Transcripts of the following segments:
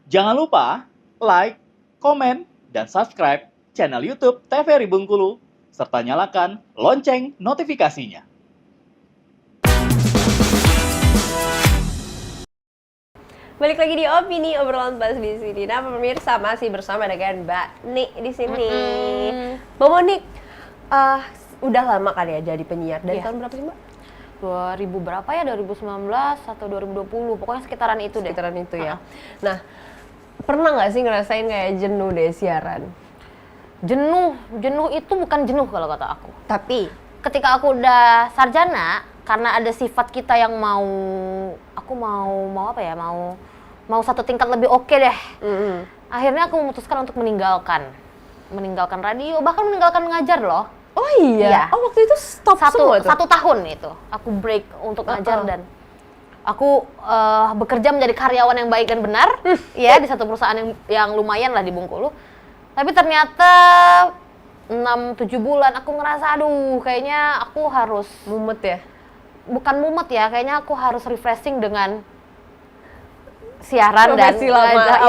Jangan lupa like, komen, dan subscribe channel YouTube TVRI Bengkulu, serta nyalakan lonceng notifikasinya. Balik lagi di Opini Obrolan Bahas di sini. Nah, pemirsa masih bersama dengan Mbak Nik di sini. Mbak Monik, udah lama kali ya jadi penyiar. Dari tahun berapa sih, Mbak? 2000 berapa ya? 2019 atau 2020. Pokoknya sekitaran itu deh. Sekitaran itu ya. Nah, pernah nggak sih ngerasain kayak jenuh deh siaran? Jenuh itu bukan jenuh kalau kata aku. Tapi Ketika aku udah sarjana, karena ada sifat kita yang mau satu tingkat lebih oke deh. Akhirnya aku memutuskan untuk meninggalkan radio, bahkan meninggalkan mengajar loh. oh iya. Iya. Oh, waktu itu stop semua tuh. Satu tahun itu aku break untuk ngajar dan aku bekerja menjadi karyawan yang baik dan benar ya di satu perusahaan yang lumayan lah di Bengkulu. Tapi ternyata 6-7 bulan aku ngerasa aduh kayaknya aku harus Mumet ya. bukan mumet ya, kayaknya aku harus refreshing dengan siaran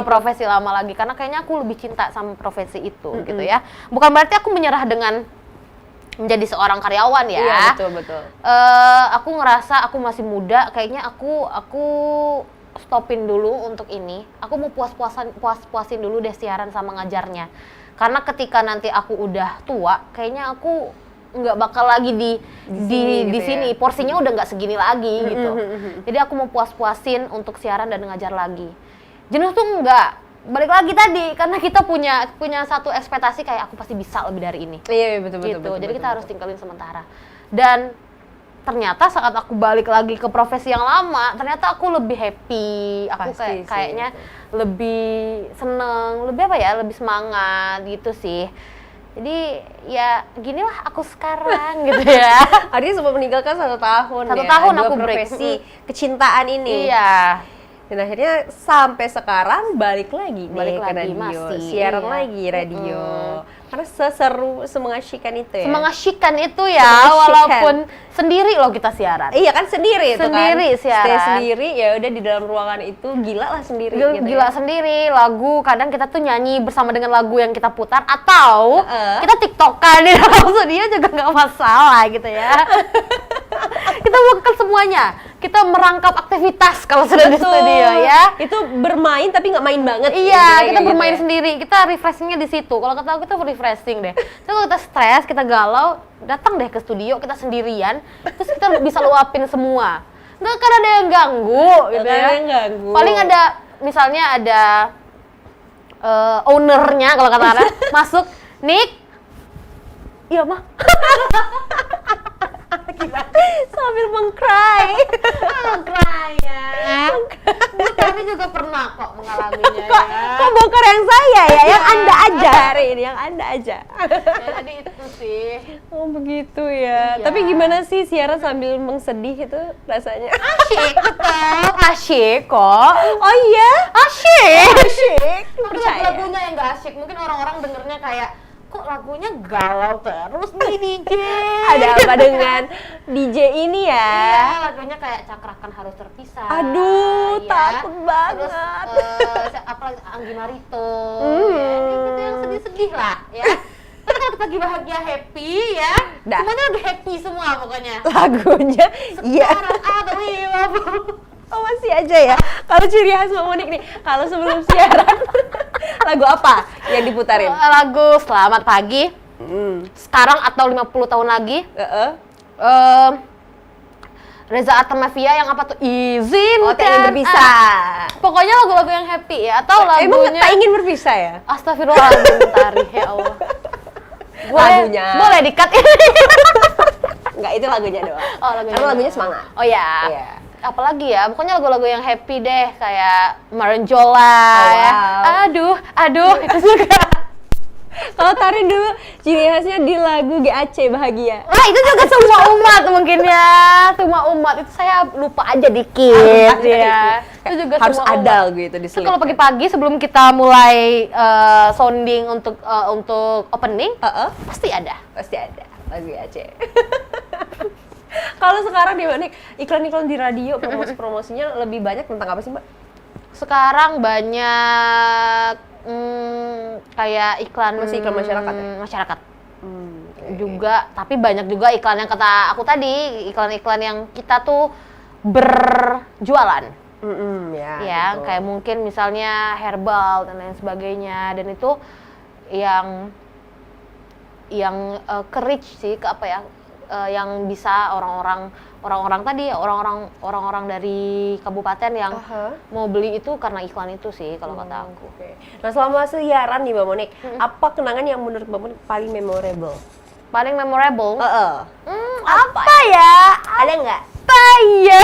profesi lama lagi, karena kayaknya aku lebih cinta sama profesi itu gitu ya. Bukan berarti aku menyerah dengan menjadi seorang karyawan ya. Iya, betul. Aku ngerasa aku masih muda, kayaknya aku stopin dulu untuk ini. Aku mau puas-puasin dulu deh siaran sama ngajarnya. Karena ketika nanti aku udah tua, kayaknya aku nggak bakal lagi di sini. Porsinya udah nggak segini lagi gitu. Jadi aku mau puas-puasin untuk siaran dan ngajar lagi. Jenuh tuh nggak, balik lagi tadi karena kita punya satu ekspektasi kayak aku pasti bisa lebih dari ini. Iya, betul. Jadi kita harus tinggalin sementara. Dan ternyata saat aku balik lagi ke profesi yang lama, ternyata aku lebih happy. Aku kayaknya lebih seneng, lebih semangat gitu sih. Jadi ya ginilah aku sekarang gitu ya. Artinya sempat meninggalkan 1 tahun. Satu tahun dua aku profesi kecintaan ini. Iya. Dan akhirnya sampai sekarang balik lagi ke radio, masih, siaran iya. lagi radio. Karena seseru, semengasyikan itu ya. Semengasyikan itu ya, Semengasyikan. walaupun sendiri loh kita siaran. Iya kan sendiri itu kan. Sendiri siaran. Stay sendiri ya udah di dalam ruangan itu gila lah sendiri. Gila sendiri, lagu kadang kita tuh nyanyi bersama dengan lagu yang kita putar atau kita tiktokan di dalam studio juga nggak masalah gitu ya. Kita melakukan semuanya, kita merangkap aktivitas kalau sudah di studio ya. Itu bermain tapi nggak main banget. Iya, kita bermain sendiri, kita refreshingnya di situ. Kalau kata aku itu refreshing deh. Terus kalau kita stres, kita galau, datang deh ke studio, kita sendirian, terus kita bisa luapin semua. Nggak akan ada yang ganggu gitu ya. Paling ada, misalnya ada ownernya kalau kata Ara, masuk, Nik, iya mah. Sambil mengcry ya. Kami juga pernah kok mengalaminya ya. Kok bongkar yang saya ya? Yang Anda aja hari ini, yang Anda aja. Ya, tadi itu sih. Oh begitu ya. Iya. Tapi gimana sih siaran sambil mengsedih itu rasanya? Asyik kok. Oh iya? Asyik. Tapi Percaya. lagunya yang gak asyik. Mungkin orang-orang dengernya kayak kok lagunya galau terus nih DJ. Ada apa dengan DJ ini ya? Iya, lagunya kayak Cakrakan Harus Terpisah. Aduh, ya. takut banget. Terus apalagi Anggi Marito. Ya, gitu yang sedih-sedih lah ya. Tapi kalau kita lagi bahagia, happy ya, semuanya lagi happy semua pokoknya. Lagunya, iya. Sekarang ada Oh masih aja ya. Kalau ciri khas Mbak Monik nih, kalau sebelum siaran lagu apa yang diputarin? Lagu Selamat Pagi. Sekarang atau 50 tahun lagi. Reza Artamevia yang apa tuh? Izinkan. Oh, tak ingin berpisah. Pokoknya lagu-lagu yang happy ya. Atau lagunya Emang tak ingin berpisah ya? Astagfirullahaladzim, Tari, ya Allah. Lagunya. Boleh di-cut Enggak, itu lagunya doang. Oh, lagunya. Karena lagunya semangat. Oh ya. Iya. Apalagi ya, pokoknya lagu-lagu yang happy deh, kayak Marenjola ya. Aduh, itu juga. Kalau Tari dulu ciri khasnya di lagu GAC Bahagia. Nah, itu juga semua umat mungkin ya. Semua umat itu saya lupa aja dikit ya. Itu juga harus semua ada umat. lagu itu Terus diselipkan. kalau pagi-pagi sebelum kita mulai sounding untuk opening, pasti ada. Pasti ada lagu GAC. Kalau sekarang di mana iklan-iklan di radio promosinya lebih banyak tentang apa sih, Mbak? sekarang banyak kayak iklan Masih iklan masyarakat ya? Masyarakat Oke. juga, tapi banyak juga iklan yang kata aku tadi, iklan-iklan yang kita tuh berjualan. Ya, betul. kayak mungkin misalnya herbal dan lain sebagainya, dan itu yang ke-reach sih, ke apa ya, yang bisa orang-orang tadi, orang-orang dari kabupaten yang mau beli itu karena iklan itu sih kalau kata aku. Oke. Nah, selama siaran nih Mbak Monik, apa kenangan yang menurut Mbak Monik paling memorable? Paling memorable? Apa ya? Ada nggak? Apa ya?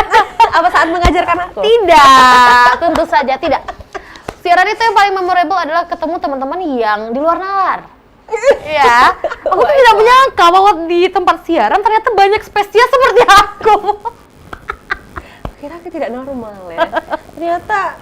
Apa saat mengajarkan aku? Tidak, tentu saja tidak. Siaran itu yang paling memorable adalah ketemu teman-teman yang di luar nalar. Ya, aku tuh tidak menyangka bahwa di tempat siaran ternyata banyak spesies seperti aku. Kira aku tidak normal ya. Ternyata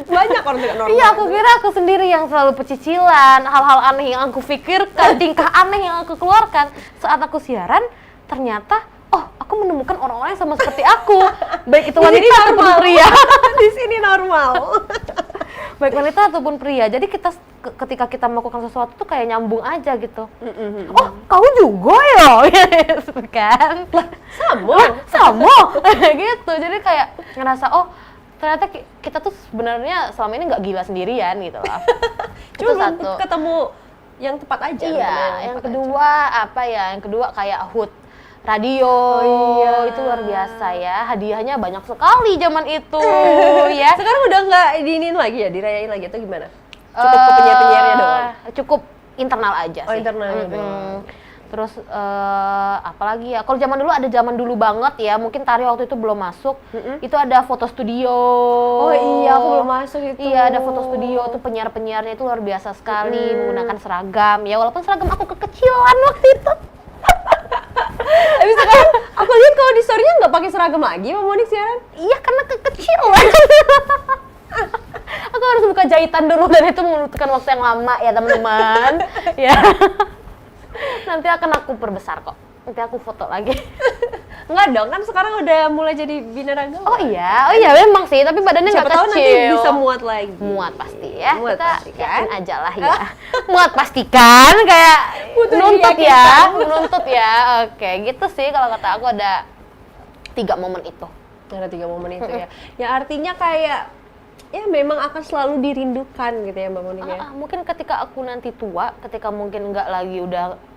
banyak orang tidak normal. Iya, aku kira aku sendiri yang selalu pecicilan, hal-hal aneh yang aku pikirkan, tingkah aneh yang aku keluarkan. Saat aku siaran, ternyata aku menemukan orang-orang yang sama seperti aku. Baik itu wanita ataupun pria. Di sini normal. Baik wanita ataupun pria. Jadi ketika kita melakukan sesuatu tuh kayak nyambung aja gitu. Oh, kau juga ya? Gitu kan? Sama. Gitu. Jadi kayak ngerasa ternyata kita tuh sebenarnya selama ini nggak gila sendirian gitu lah. Itu Cuma satu. ketemu yang tepat aja. Iya, yang kedua apa ya? Yang kedua kayak HUT radio. Itu luar biasa ya, hadiahnya banyak sekali zaman itu ya. Sekarang udah nggak diinin lagi ya, dirayain lagi atau gimana? Cukup ke penyiar-penyiarnya doang? Cukup internal aja sih. Internalnya doang. Terus apalagi ya, kalau zaman dulu ada zaman dulu banget ya, mungkin Tari waktu itu belum masuk. Itu ada foto studio. Oh iya, aku belum masuk itu. Iya, ada foto studio tuh, penyiar-penyiarnya itu luar biasa sekali menggunakan seragam. Ya walaupun seragam aku kekecilan waktu itu. Tapi sekarang aku lihat kalau di story-nya nggak pakai seragam lagi Mbak Monik siaran. Iya, karena kekecilan. Aku harus buka jahitan dulu dan itu membutuhkan waktu yang lama ya teman-teman. Ya. Nanti akan aku perbesar kok. Nanti aku foto lagi. Enggak dong, kan sekarang udah mulai jadi binaragawan. Oh iya memang sih, tapi badannya nggak Siapa tahu kecil. nanti bisa muat lagi. Muat pasti ya. Muat Kita pasti, kan? yakin aja lah ya. Muat pastikan, kayak Butuh nuntut diyakinkan. ya, menuntut ya. Oke, gitu sih kalau kata aku ada 3 momen itu. Ada 3 momen itu ya. Ya artinya kayak ya memang akan selalu dirindukan gitu ya Mbak Monik ya. Mungkin ketika aku nanti tua, ketika mungkin nggak lagi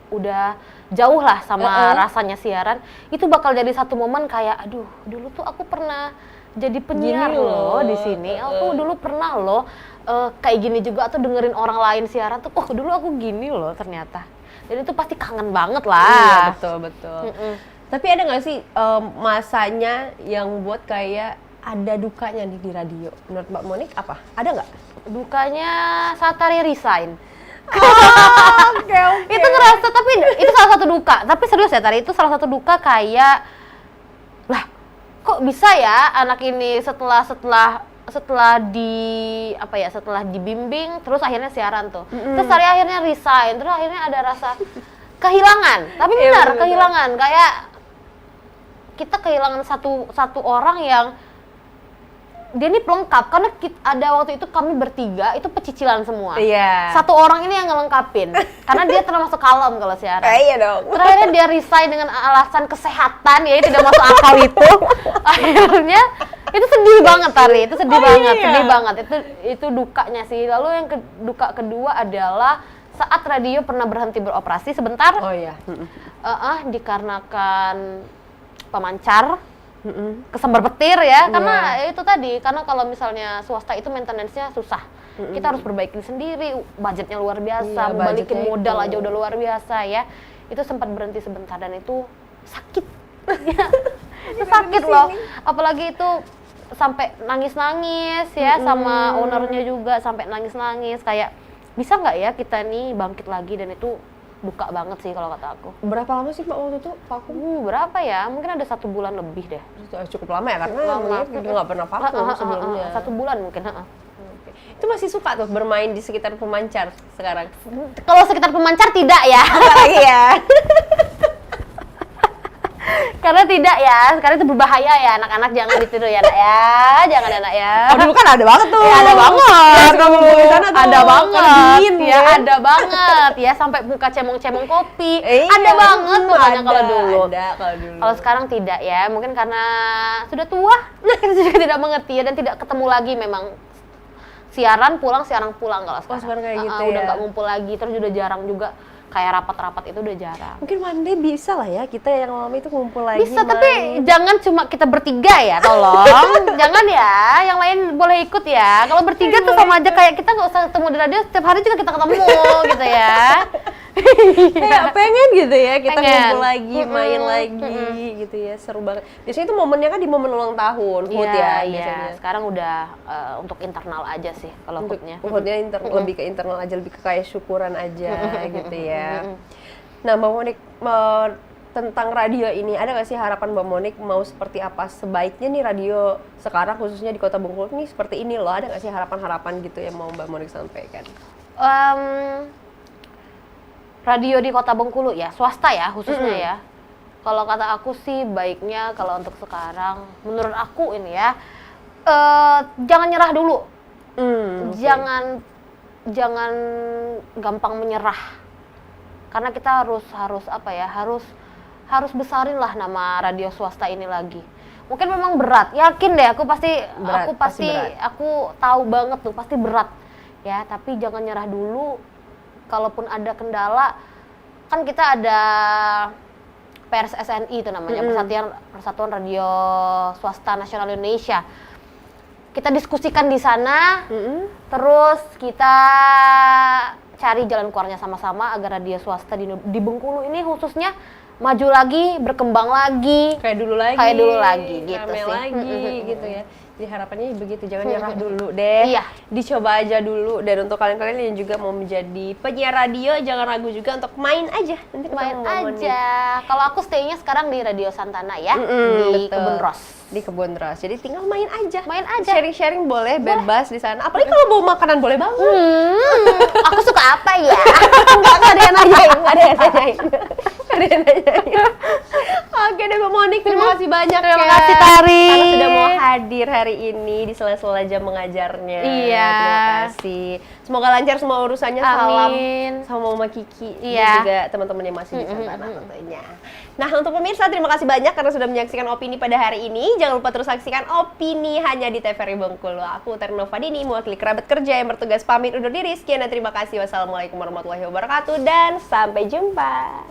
udah jauh lah sama rasanya siaran, itu bakal jadi satu momen kayak aduh, dulu tuh aku pernah jadi penyiar Gini loh loh. di sini. Aku dulu pernah loh kayak gini juga, atau dengerin orang lain siaran tuh, dulu aku gini loh ternyata. Dan itu pasti kangen banget Iya, lah. betul. Tapi ada nggak sih masanya yang buat kayak ada dukanya di radio? Menurut Mbak Monik apa? Ada nggak? Dukanya saat Tari resign. Oke. Itu ngerasa, tapi itu salah satu duka. Tapi serius ya Tari, itu salah satu duka kayak lah, kok bisa ya anak ini setelah dibimbing terus akhirnya siaran tuh. Terus Tari akhirnya resign, terus akhirnya ada rasa kehilangan. Tapi Iya, benar, bener. kehilangan kayak kita kehilangan satu orang yang dia ini pelengkap, karena ada waktu itu kami bertiga itu pecicilan semua. Iya. Satu orang ini yang ngelengkapin, karena dia termasuk kalem kalau siaran. Iya dong. Terakhirnya dia resign dengan alasan kesehatan, ya tidak masuk akal itu. Akhirnya itu sedih banget Tari, itu sedih banget, iya. sedih banget. Itu dukanya sih. Lalu yang duka kedua adalah saat radio pernah berhenti beroperasi sebentar. Oh iya. Dikarenakan pemancar. Kesembar petir ya, karena itu tadi, karena kalau misalnya swasta itu maintenance-nya susah. Kita harus perbaikin sendiri, budgetnya luar biasa, Iya, balikin budgetnya modal itu. aja udah luar biasa ya. Itu sempat berhenti sebentar dan itu sakit. Itu sakit loh. Apalagi itu sampai nangis-nangis ya, sama ownernya juga sampai nangis-nangis kayak bisa nggak ya kita nih bangkit lagi, dan itu duka banget sih kalau kata aku. Berapa lama sih Mbak waktu itu vakum? Berapa ya? Mungkin ada 1 bulan lebih deh. Cukup lama ya, karena Lama. Mbak Monik juga nggak pernah vakum sebelumnya. 1 bulan mungkin. Oke. Itu masih suka tuh bermain di sekitar pemancar sekarang? Kalau sekitar pemancar tidak ya. Apalagi ya? Karena tidak ya, karena itu berbahaya ya, anak-anak jangan ditiru ya, Nak ya. Jangan ya, Nak ya. Oh, dulu kan ada banget tuh. Ya, ada banget. Ya, suka ngumpul di sana tuh. Ada banget. Kalau dingin, Ya, ya. ada banget. Ya, sampai buka cemong-cemong kopi. Iya, Ada banget pokoknya kalau ada, dulu. Ada kalau dulu. Kalau sekarang tidak ya, mungkin karena sudah tua, kita juga tidak mengerti ya, dan tidak ketemu lagi memang. Siaran pulang kalau sekarang. sekarang kayak gitu Udah ya. nggak ngumpul lagi, terus udah jarang juga kayak rapat-rapat itu udah jarang. Mungkin one day bisa lah ya kita yang lama itu ngumpul lagi. Bisa, main. tapi jangan cuma kita bertiga ya, tolong. Jangan ya, yang lain boleh ikut ya. Kalau bertiga tuh sama aja kayak kita nggak usah ketemu di radio, setiap hari juga kita ketemu gitu ya. Kayak pengen gitu ya kita Pengen. ngumpul lagi, main lagi gitu ya, seru banget. Biasanya itu momennya kan di momen ulang tahun, HUT ya biasanya. Sekarang udah untuk internal aja sih kalau Untuk HUT-nya. HUT-nya lebih ke internal aja, lebih ke kayak syukuran aja gitu ya. Nah, Mbak Monik, tentang radio ini, ada nggak sih harapan Mbak Monik mau seperti apa sebaiknya nih radio sekarang khususnya di Kota Bengkulu nih seperti ini loh, ada nggak sih harapan-harapan gitu yang mau Mbak Monik sampaikan? Radio di Kota Bengkulu ya, swasta ya khususnya ya. Kalau kata aku sih baiknya kalau untuk sekarang, menurut aku ini ya, jangan nyerah dulu. Okay. Jangan gampang menyerah. Karena kita harus apa ya, harus besarin lah nama radio swasta ini lagi. Mungkin memang berat, yakin deh aku pasti berat. aku tahu banget tuh pasti berat ya, tapi jangan nyerah dulu. Kalaupun ada kendala, kan kita ada PRSSNI itu namanya, Persatuan Radio Swasta Nasional Indonesia. Kita diskusikan di sana, terus kita cari jalan keluarnya sama-sama agar radio swasta di Bengkulu ini khususnya maju lagi, berkembang lagi. Kayak dulu lagi gitu rame sih. lagi gitu ya. Jadi harapannya begitu, jangan nyerah dulu deh. Iya. Dicoba aja dulu, dan untuk kalian-kalian yang juga mau menjadi penyiar radio, jangan ragu juga untuk main aja. Nanti Main ketemu Mbak Monik. aja. Kalau aku stay-nya sekarang di Radio Santana ya, betul. di Kebun Ros. Di Kebun Ros. Jadi tinggal main aja. Main aja. Sharing-sharing boleh, bebas di sana. Apalagi kalau bawa makanan boleh banget. Aku suka apa ya? Nggak ada yang nanyain, nggak ada yang nanyain. Nggak ada yang nanyain. Oke deh Mbak Monik, terima kasih banyak Terima ya. kasih, Tari. Karena sudah mau hadir hari ini di sela-sela jam mengajarnya. Iya. Terima kasih. Semoga lancar semua urusannya. Amin. Salam sama Mama Kiki dan Iya. juga teman-teman yang masih di Santana tentunya. Nah, untuk pemirsa terima kasih banyak karena sudah menyaksikan Opini pada hari ini. Jangan lupa terus saksikan Opini hanya di TVRI Bengkulu. Aku Terno Fadini, mewakili kerabat kerja yang bertugas pamit undur diri. Sekian dan terima kasih. Wassalamualaikum warahmatullahi wabarakatuh dan sampai jumpa.